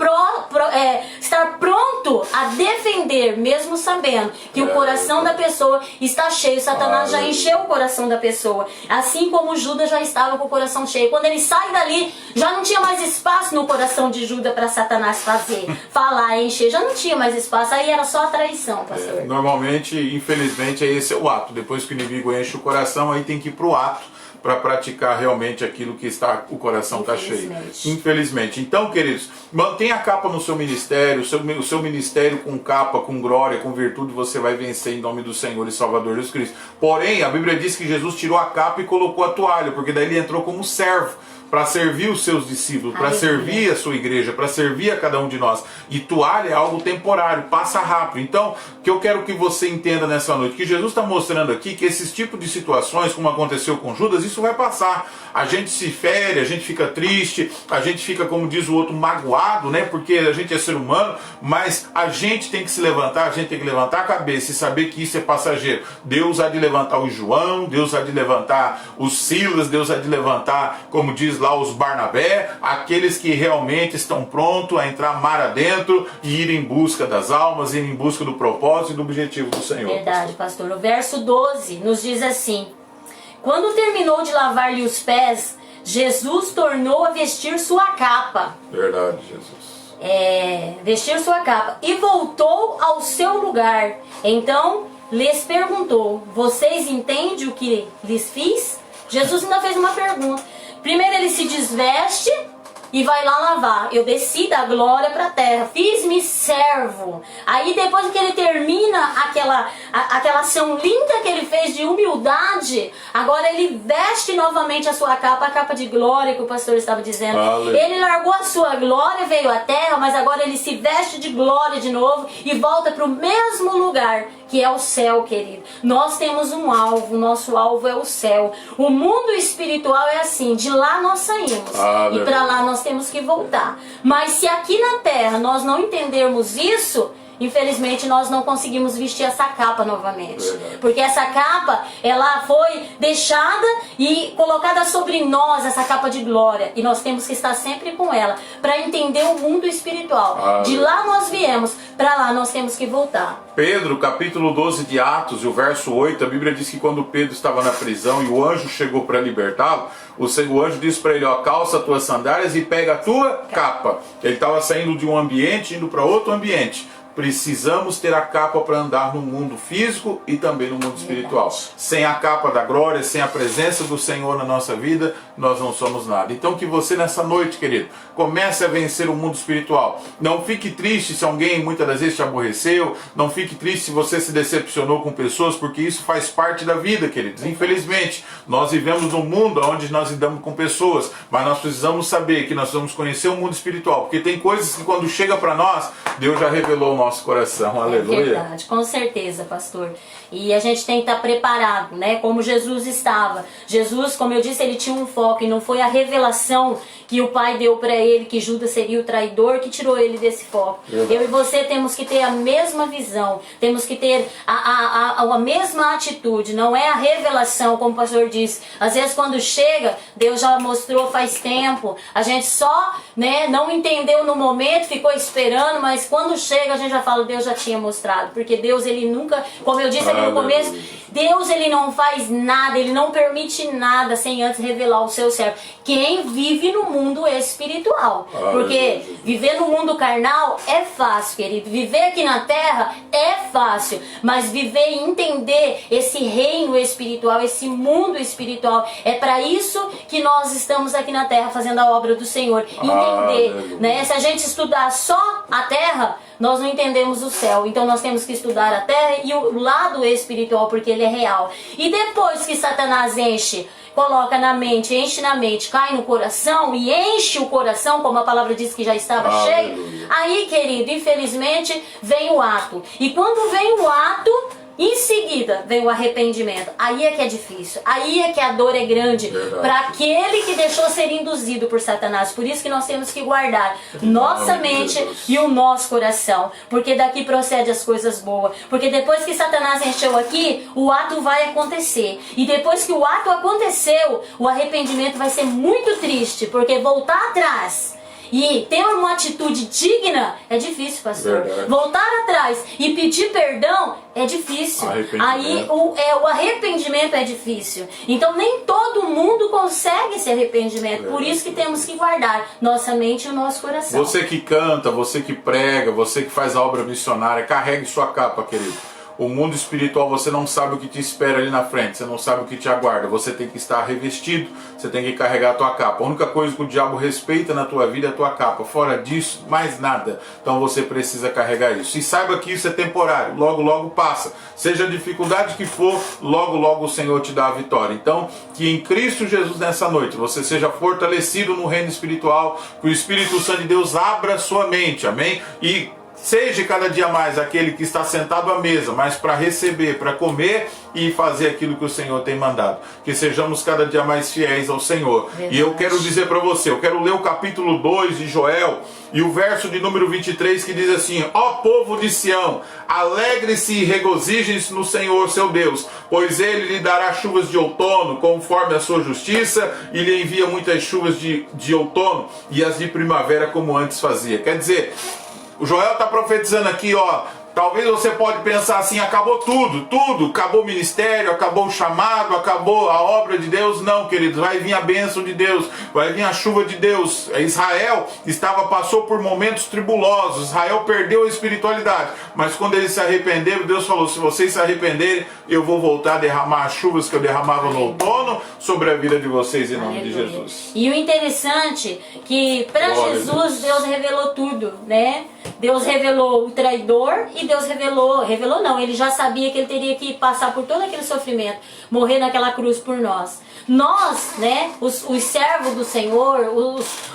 pronto a defender, mesmo sabendo que o coração da pessoa está cheio. Satanás já encheu o coração da pessoa, assim como Judas já estava com o coração cheio. Quando ele sai dali, já não tinha mais espaço no coração de Judas para Satanás falar, encher. Já não tinha mais espaço, aí era só a traição, pastor. Normalmente, infelizmente, esse é o ato. Depois que o inimigo enche o coração, aí tem que ir pro ato para praticar realmente aquilo que o coração está cheio. Infelizmente. Então, queridos, mantenha a capa no seu ministério, o seu ministério com capa, com glória, com virtude, você vai vencer em nome do Senhor e Salvador Jesus Cristo. Porém, a Bíblia diz que Jesus tirou a capa e colocou a toalha, porque daí ele entrou como servo, para servir os seus discípulos, para servir a sua igreja, para servir a cada um de nós. E toalha é algo temporário, passa rápido. Então, o que eu quero que você entenda nessa noite, que Jesus está mostrando aqui que esses tipos de situações, como aconteceu com Judas, isso vai passar. A gente se fere, a gente fica triste, a gente fica, como diz o outro, magoado, né? Porque a gente é ser humano, mas a gente tem que se levantar, a gente tem que levantar a cabeça e saber que isso é passageiro. Deus há de levantar o João, Deus há de levantar os Silas, Deus há de levantar, como diz lá, os Barnabé, aqueles que realmente estão prontos a entrar mar adentro e ir em busca das almas, ir em busca do propósito e do objetivo do Senhor. Verdade, pastor. O verso 12 nos diz assim: quando terminou de lavar-lhe os pés, Jesus tornou a vestir sua capa. Verdade, Jesus. Vestir sua capa e voltou ao seu lugar. Então lhes perguntou: vocês entendem o que lhes fiz? Jesus ainda fez uma pergunta. Primeiro ele se desveste e vai lá lavar. Eu desci da glória para a terra, fiz-me servo. Aí depois que ele termina aquela ação linda que ele fez de humildade, agora ele veste novamente a sua capa, a capa de glória que o pastor estava dizendo. Ele largou a sua glória, veio à terra, mas agora ele se veste de glória de novo e volta para o mesmo lugar, que é o céu, querido. Nós temos um alvo, nosso alvo é o céu. O mundo espiritual é assim, de lá nós saímos e para lá nós temos que voltar. Mas se aqui na terra nós não entendermos isso, infelizmente nós não conseguimos vestir essa capa novamente. Porque essa capa, ela foi deixada e colocada sobre nós, essa capa de glória. E nós temos que estar sempre com ela, para entender o mundo espiritual. De lá nós viemos, para lá nós temos que voltar. Pedro, capítulo 12 de Atos, e o verso 8, a Bíblia diz que quando Pedro estava na prisão e o anjo chegou para libertá-lo, o anjo disse para ele, ó, calça as tuas sandálias e pega a tua capa. Ele estava saindo de um ambiente, indo para outro ambiente. Precisamos ter a capa para andar no mundo físico e também no mundo espiritual. Sem a capa da glória, sem a presença do Senhor na nossa vida, nós não somos nada. Então que você nessa noite, querido, comece a vencer o mundo espiritual. Não fique triste se alguém muitas das vezes te aborreceu. Não fique triste se você se decepcionou com pessoas, porque isso faz parte da vida, queridos. Infelizmente, nós vivemos num mundo onde nós lidamos com pessoas, mas nós precisamos saber que nós vamos conhecer o mundo espiritual, porque tem coisas que quando chega para nós, Deus já revelou o nosso coração. Aleluia. É verdade, com certeza, pastor. E a gente tem que estar preparado, né? Como Jesus estava. Jesus, como eu disse, ele tinha um foco e não foi a revelação que o Pai deu para ele, que Judas seria o traidor, que tirou ele desse foco. Eu e você temos que ter a mesma visão, temos que ter a mesma atitude. Não é a revelação, como o pastor disse. Às vezes quando chega, Deus já mostrou faz tempo. A gente só, né, não entendeu no momento, ficou esperando, mas quando chega a gente já fala, Deus já tinha mostrado. Porque Deus, ele nunca, como eu disse ali no começo, Deus, ele não faz nada, ele não permite nada sem antes revelar o seu servo. Quem vive no mundo espiritual. Porque viver no mundo carnal é fácil, querido. Viver aqui na terra é fácil. Mas viver e entender esse reino espiritual, esse mundo espiritual, é para isso que nós estamos aqui na terra fazendo a obra do Senhor. Entender, né? Se a gente estudar só a terra, nós não entendemos o céu. Então nós temos que estudar a terra e o lado espiritual, porque ele é real. E depois que Satanás enche, coloca na mente, enche na mente, cai no coração e enche o coração, como a palavra diz que já estava cheio, aí, querido, infelizmente vem o ato. E quando vem o ato, em seguida vem o arrependimento. Aí é que é difícil. Aí é que a dor é grande para aquele que deixou ser induzido por Satanás. Por isso que nós temos que guardar nossa mente e o nosso coração. Porque daqui procede as coisas boas. Porque depois que Satanás encheu aqui, o ato vai acontecer. E depois que o ato aconteceu, o arrependimento vai ser muito triste. Porque voltar atrás e ter uma atitude digna é difícil, pastor. Verdade. Voltar atrás e pedir perdão é difícil. Aí o arrependimento é difícil. Então nem todo mundo consegue esse arrependimento. Verdade. Por isso que temos que guardar nossa mente e o nosso coração. Você que canta, você que prega, você que faz a obra missionária, carregue sua capa, querido. O mundo espiritual, você não sabe o que te espera ali na frente, você não sabe o que te aguarda, você tem que estar revestido, você tem que carregar a tua capa. A única coisa que o diabo respeita na tua vida é a tua capa, fora disso, mais nada. Então você precisa carregar isso. E saiba que isso é temporário, logo logo passa. Seja a dificuldade que for, logo logo o Senhor te dá a vitória. Então, que em Cristo Jesus nessa noite, você seja fortalecido no reino espiritual, que o Espírito Santo de Deus abra a sua mente, amém? E seja cada dia mais aquele que está sentado à mesa, mas para receber, para comer e fazer aquilo que o Senhor tem mandado. Que sejamos cada dia mais fiéis ao Senhor. Verdade. E eu quero dizer para você, eu quero ler o capítulo 2 de Joel e o verso de número 23 que diz assim: ó povo de Sião, alegre-se e regozijem-se no Senhor seu Deus, pois ele lhe dará chuvas de outono conforme a sua justiça e lhe envia muitas chuvas de outono e as de primavera como antes fazia. Quer dizer, o Joel está profetizando aqui, ó. Talvez você pode pensar assim, acabou tudo, acabou o ministério, acabou o chamado, acabou a obra de Deus. Não, queridos, vai vir a bênção de Deus, vai vir a chuva de Deus. Israel passou por momentos tribulosos, Israel perdeu a espiritualidade, mas quando eles se arrependeram, Deus falou, se vocês se arrependerem, eu vou voltar a derramar as chuvas que eu derramava no outono sobre a vida de vocês em nome de Jesus. E o interessante é que para Jesus, Deus revelou tudo, né? Deus revelou o traidor e Deus revelou não, ele já sabia que ele teria que passar por todo aquele sofrimento, morrer naquela cruz por nós. Nós, né, os servos do Senhor,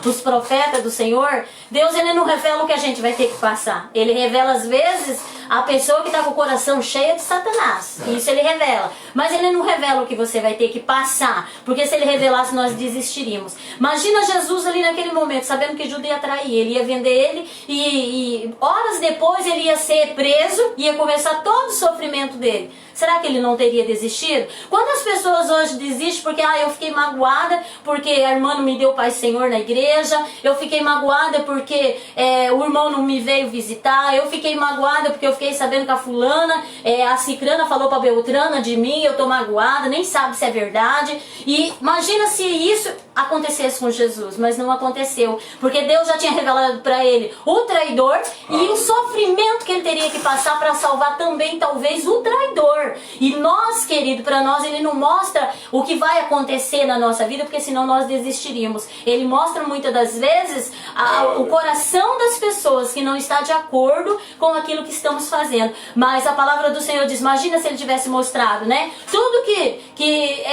os profetas do Senhor, Deus, ele não revela o que a gente vai ter que passar. Ele revela às vezes a pessoa que está com o coração cheio de Satanás. Isso ele revela. Mas ele não revela o que você vai ter que passar. Porque se ele revelasse, nós desistiríamos. Imagina Jesus ali naquele momento, sabendo que Judas ia trair ele, ia vender ele e horas depois ele ia ser preso, ia começar todo o sofrimento dele. Será que ele não teria desistido? Quantas pessoas hoje desistem porque eu fiquei magoada porque a irmã não me deu Pai Senhor na igreja, eu fiquei magoada porque o irmão não me veio visitar, eu fiquei magoada porque eu fiquei sabendo que a fulana, a cicrana falou pra Beltrana de mim, eu tô magoada, nem sabe se é verdade. E imagina se isso acontecesse com Jesus, mas não aconteceu, porque Deus já tinha revelado para ele o traidor e o sofrimento que ele teria que passar para salvar também talvez o traidor. E nós, querido, para nós ele não mostra o que vai acontecer na nossa vida, porque senão nós desistiríamos. Ele mostra muitas das vezes o coração das pessoas que não está de acordo com aquilo que estamos fazendo. Mas a palavra do Senhor diz, imagina se ele tivesse mostrado, né? Tudo que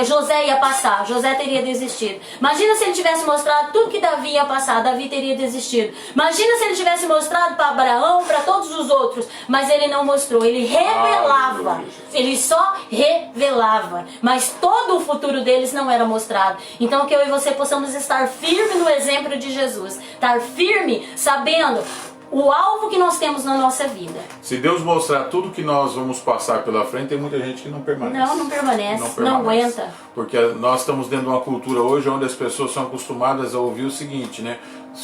José ia passar, José teria desistido. Imagina se ele tivesse mostrado tudo que Davi ia passar, Davi teria desistido. Imagina se ele tivesse mostrado para Abraão, para todos os outros, mas ele não mostrou, ele revelava. Ele só revelava, mas todo o futuro deles não era mostrado. Então que eu e você possamos estar firme no exemplo de Jesus, estar firme sabendo o alvo que nós temos na nossa vida. Se Deus mostrar tudo que nós vamos passar pela frente, tem muita gente que não permanece. Não permanece, não aguenta. Porque nós estamos dentro de uma cultura hoje onde as pessoas são acostumadas a ouvir o seguinte, né?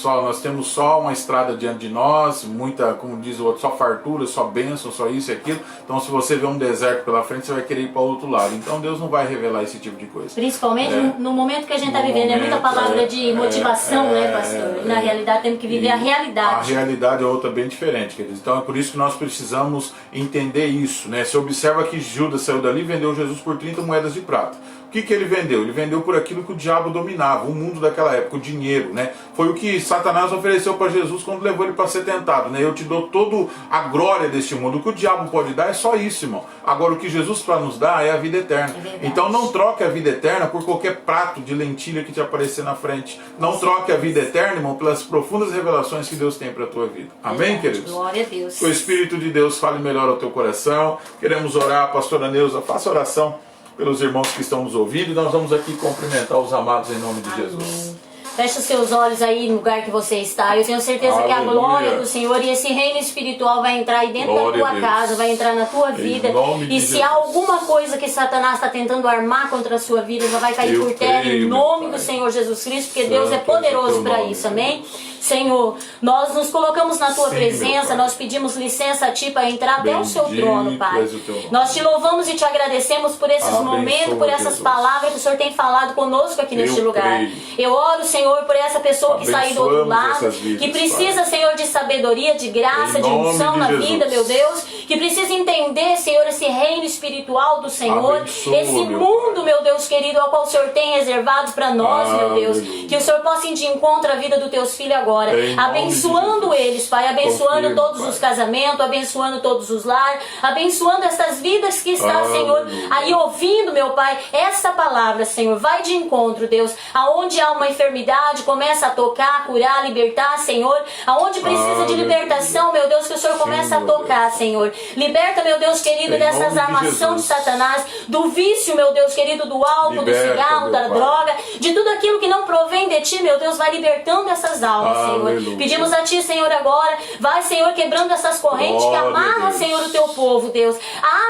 Nós temos só uma estrada diante de nós, muita, como diz o outro, só fartura, só bênção, só isso e aquilo. Então se você vê um deserto pela frente, você vai querer ir para o outro lado. Então Deus não vai revelar esse tipo de coisa. Principalmente no momento que a gente está vivendo. É muita palavra de motivação, né, pastor? E na realidade temos que viver a realidade. A realidade é outra bem diferente, queridos. Então é por isso que nós precisamos entender isso, né? Você observa que Judas saiu dali e vendeu Jesus por 30 moedas de prata. O que ele vendeu? Ele vendeu por aquilo que o diabo dominava, o mundo daquela época, o dinheiro, né? Foi o que Satanás ofereceu para Jesus quando levou ele para ser tentado, né? Eu te dou toda a glória deste mundo. O que o diabo pode dar é só isso, irmão. Agora o que Jesus para nos dar é a vida eterna. Então não troque a vida eterna por qualquer prato de lentilha que te aparecer na frente. Não troque a vida eterna, irmão, pelas profundas revelações que Deus tem para a tua vida. Amém, queridos? Glória a Deus. Que o Espírito de Deus fale melhor ao teu coração. Queremos orar, pastora Neuza, faça oração pelos irmãos que estão nos ouvindo, e nós vamos aqui cumprimentar os amados em nome de Jesus. Feche os seus olhos aí no lugar que você está. Eu tenho certeza que a glória do Senhor e esse reino espiritual vai entrar aí dentro da tua casa, vai entrar na tua vida. E se há alguma coisa que Satanás está tentando armar contra a sua vida, já vai cair por terra em nome do Senhor Jesus Cristo, porque Deus é poderoso para isso, amém? Senhor, nós nos colocamos na tua presença, nós pedimos licença a ti para entrar até o seu trono, Pai. Nós te louvamos e te agradecemos por esses momentos, por essas palavras que o Senhor tem falado conosco aqui neste lugar. Eu oro, Senhor, por essa pessoa que está aí do outro lado, que precisa, Senhor, de sabedoria, de graça, de unção na vida, meu Deus, que precisa entender, Senhor, esse reino espiritual do Senhor, esse mundo, meu Deus querido, ao qual o Senhor tem reservado para nós, meu Deus, que o Senhor possa ir de encontro à vida dos teus filhos agora, abençoando eles, Pai, abençoando todos os casamentos, abençoando todos os lares, abençoando essas vidas que está, Senhor, aí ouvindo, meu Pai, essa palavra, Senhor, vai de encontro, Deus, aonde há uma enfermidade, começa a tocar, curar, libertar, Senhor, aonde precisa de libertação, meu Deus, que o Senhor começa a tocar, Senhor, liberta, meu Deus querido, dessas armações de Satanás, do vício, meu Deus querido, do álcool, do cigarro, da droga, de tudo aquilo que não provém de ti, meu Deus, vai libertando essas almas, Senhor. Pedimos a ti, Senhor, agora, vai, Senhor, quebrando essas correntes que amarram, Senhor, o teu povo, Deus,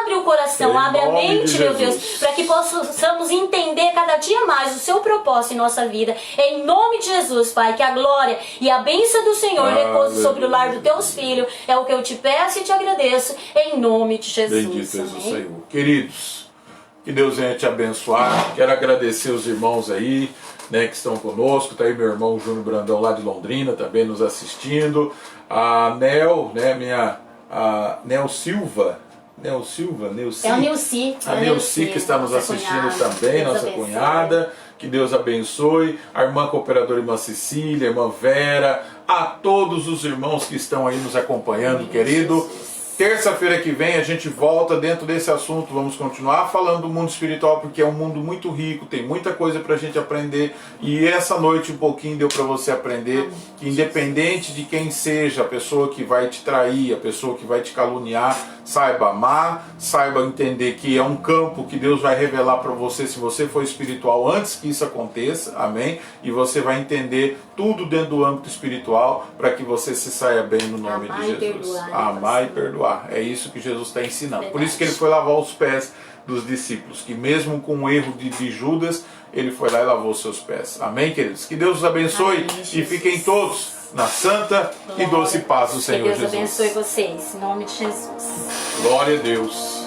abre o coração, abre a mente, meu Deus, para que possamos entender cada dia mais o seu propósito em nossa vida, em nome de Jesus, Pai, que a glória e a bênção do Senhor repouse sobre o lar dos teus filhos, é o que eu te peço e te agradeço, em nome de Jesus. Bendito seja o Senhor. Queridos, que Deus venha te abençoar. Quero agradecer os irmãos aí, né, que estão conosco. Está aí meu irmão Júnior Brandão lá de Londrina também nos assistindo. A Nel, né, a Nel Silva. Neuci. É a Neuci. A Neuci que está nos assistindo também, nossa cunhada. Que Deus abençoe. A irmã cooperadora, irmã Cecília, a irmã Vera, a todos os irmãos que estão aí nos acompanhando, querido. Terça-feira que vem a gente volta dentro desse assunto, vamos continuar falando do mundo espiritual, porque é um mundo muito rico, tem muita coisa pra gente aprender, e essa noite um pouquinho deu pra você aprender que independente de quem seja a pessoa que vai te trair, a pessoa que vai te caluniar, saiba amar, saiba entender que é um campo que Deus vai revelar pra você se você for espiritual antes que isso aconteça, amém? E você vai entender tudo dentro do âmbito espiritual para que você se saia bem no nome de Jesus. Amar e perdoar. É isso que Jesus está ensinando. Por isso que ele foi lavar os pés dos discípulos, que mesmo com o erro de Judas, ele foi lá e lavou os seus pés. Amém, queridos? Que Deus os abençoe. Amém, e fiquem todos na santa e doce paz do Senhor Jesus. Que Deus abençoe vocês, em nome de Jesus. Glória a Deus.